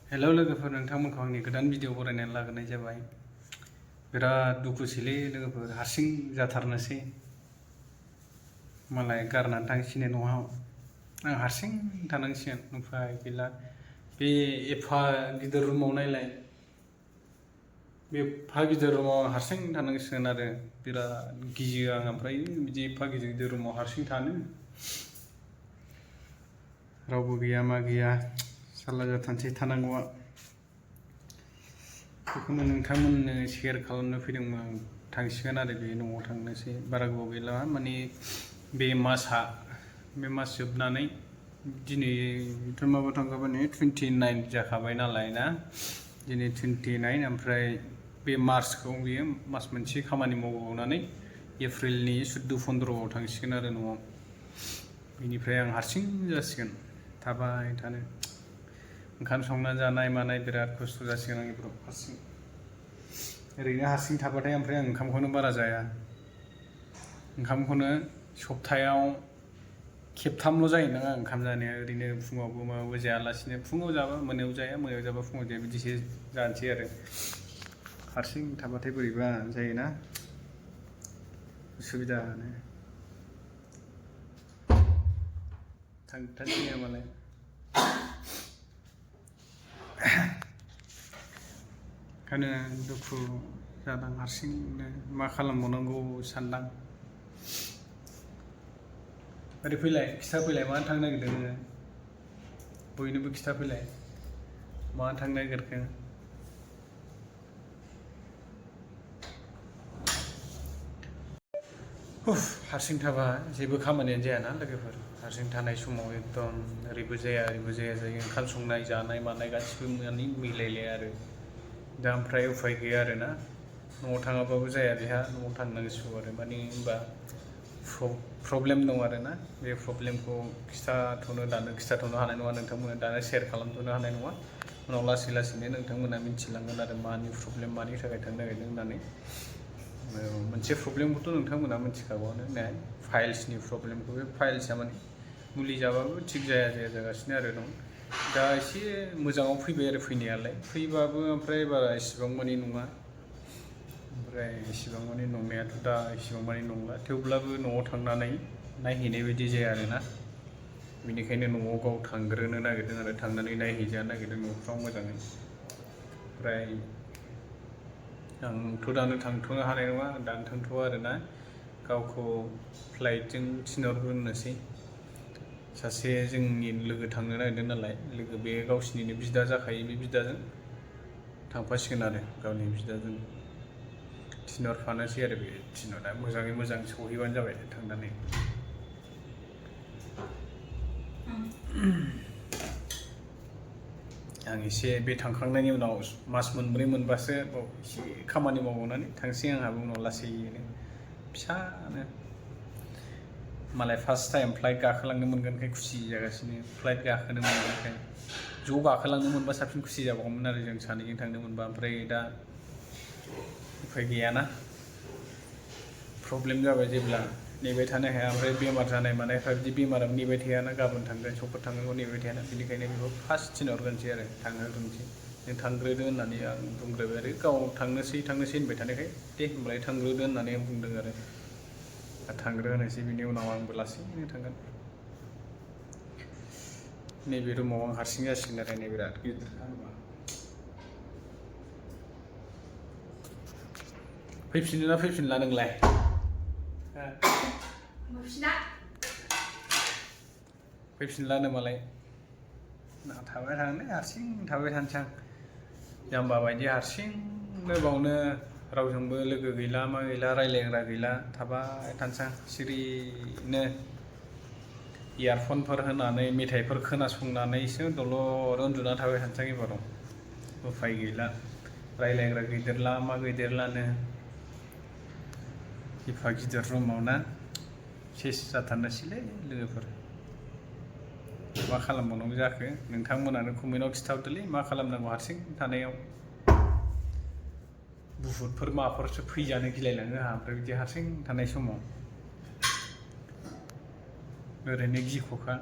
Hello लोगोफोर, नोंथांमोनखौ आंनि गोदान भिडिअ बरायनानै लाग्रोनाय जाबाय। बिराद दुखुसैलै लोगोफोर, हारसिं जाथारनोसै। मालाय गारनानै थांसिगोन न'आव, आं हारसिं थानांसिगोन। उफाय गैला। बे एफा गिदिर रुमाव नायलाय, बे एफा गिदिर रुमाव हारसिं थानांसिगोन आरो बिराद गियो आं। ओमफ्राय बिदि एफा गिदिर गिदिर रुमाव हारसिं थानो, रावबो गैया मा गैया, जारला जाथारनोसै थानांगौआ। बेखौनो नोंथांमोननो शेयार खालामनो फैदोंमोन आं। थांसिगोन आरो बे न'आव थांनोसै, बारा गोबाव गैला। माने बे मासआ, बे मास जोबनानै दिनैथ' माबा थांखाबाय नै 29 जाखाबाय नालाय ना, दिनै 29। ओमफ्राय बे मार्चखौ बियो मास मोनसे खामानि मावबावनानै एप्रिलनि 14-15आव थांसिगोन आरो न'आव। बेनिफ्राय आं हारसिं जासिगोन थाबाय थानो। ओंखाम संना जानाय मानाय बिराद खस्थ' जासिगोन आंनिफ्राव हारसिं। ओरैनो हारसिं थाबाथाय ओमफ्राय आं ओंखामखौनो बारा जाया। ओंखामखौनो सप्तायाव खेबथामल' जायोदां आं ओंखाम जानाया। ओरैनो फुङावबो माबाबो जायालासिनो, फुङाव जाबा मोनायाव जाया, मोनायाव जाबा फुङाव जाया, बिदिसो जानोसै आरो। हारसिं थाबाथाय बोरैबा जायोना, उसुबिदानो। थांथारसै नामालाय। ओंखायनो दुखु जादों हारसिंनो, मा खालामबावनांगौ सानदां। ओरै फैलाय, खिथाफैलाय, मानो थांनो नागिरदों नोङो? बयनोबो खिथाफैलाय, मानो थांनो नागिरखो? हारसिं थाबा जेबो खामानियानो जायाना लोगोफोर। हारसिं थानाय समाव एकदम ओरैबो जाया ओरैबो जाया जायो। ओंखाम संनाय जानाय मानाय गासिबो माने मिलायलाया आरो। दा ओमफ्राय उफाय गैया आरो ना, न'आव थाङाबाबो जाया बेहा, न'आव थांनांसिगौ आरो। माने होनबा प्रब्लेम दं आरो ना। बे प्रब्लेमखौ खिथाथ'नो हानाय नङा नोंथांमोननो, दानो शेयार खालामथ'नो हानाय नङा। उनाव लासै लासैनो नोंथांमोना मिथिलांगोन आरो मानि प्रब्लेम, मानि थाखाय थांनो नागिरदों होननानै। मोनसे प्रब्लेमखौथ' नोंथांमोना मिथिखागौआनो, फाइल्सनि प्रब्लेमखौ। बे फाइल्सआ माने मुलि जाबाबो थिग जाया जागासिनो आरो दं। दा एसे मोजाङाव फैबाय आरो फैनायालाय, फैबाबो ओमफ्राय बारा इसिबां मानि नङा। ओमफ्राय इसिबां मानि नंनायाथ' दा इसिबां मानि नंला, थेवब्लाबो न'आव थांनानै नायहैनाय बायदि जाया आरोना। बेनिखायनो न'आव गाव थांग्रोनो नागिरदों आरो, थांनानै नायहैजानो नागिरदों न'फ्राव मोजाङै। ओमफ्राय आंथ' दानो थांथ'नो हानाय नङा, दानो थांथ'वा आरोना। गावखौ फ्लाइटजों थिनहरग्रोनोसै। सासे जोंनि लोगो थांनो नागिरदों नालाय, लोगो, बे गावसिनिनो बिदा जाखायो, बे बिदाजों थांफासिगोन आरो, गावनि बिदाजों थिनहरफानोसै आरो। बे थिनहरना मोजाङै मोजां सहैबानो जाबाय थांनानै। आं एसे बे थांखांनायनि उनाव मास मोनब्रै मोनबासो एसे खामानि मावबावनानै थांसै आंहाबो उनाव लासैनो फिसानो। मालाय फार्स्ट टाइम फ्लाइट गाखोलांनो मोनगोनखाय खुसि जागासिनो, फ्लाइट गाखोनो मोनगोनखाय। ज' गाखोलांनो मोनबा साबसिन खुसि जाबावगौमोन आरो, जों सानैजों थांनो मोनबा। ओमफ्राय दा उफाय गैयाना, प्रब्लेम जाबाय जेब्ला नेबाय थानो हाया। ओमफ्राय बेमार जानाय मानायफ्रा बिदि बेमाराबो नेबाय थायाना, गाबोन थांगोन समफोर थांगोनखौ नेबाय थायाना। बेनिखायनो बेखौ फार्स्ट थिनहरग्रोनोसै आरो, थांहोग्रोनोसै। नों थांग्रोदो होननानै आं बुंग्रोबाय आरो, गाव थांनोसै होनबाय थानायखाय दे होनबालाय थांग्रोदो होननानै आं बुंदों आरो। थांग्रोनोसै, बिनि उनाव आंबो लासैनो थांगोन। नैबे रुमाव आं हारसिं जासिगोन आरो, नै बिराद गिदिर रुमा। फैफिनो ना फैफिनला नोंलाय? फैफिनलानो मालाय। थाबाय थागोनलै, हारसिं थाबाय थानोसै आं जाम्बा बायदि हारसिंनो बावनो। रावजोंबो लोगो गैला मा गैला, रायज्लायग्रा गैला, थाबाय थानोसै आं सिरिनो। इयारफनफोर होनानै मेथाइफोर खोनासंनानैसो दलर उन्दुना थाबाय थानोसै आं एबाराव। उफाय गैला, रायज्लायग्रा गैदेरला मा गैदेरलानो। एफा गिदिर रुमाव ना, सेस जाथारनोसैलै लोगोफोर। मा खालामबावनांगौ जाखो, नोंथांमोनानो कमेन्टआव खिन्थाहरदोलै, मा खालामनांगौ हारसिं थानायाव। बुहुतफोर माबाफोरसो फैजानो गिलायलाङो आंहा, ओमफ्राय बिदि हारसिं थानाय समाव। ओरैनो गिख'खा।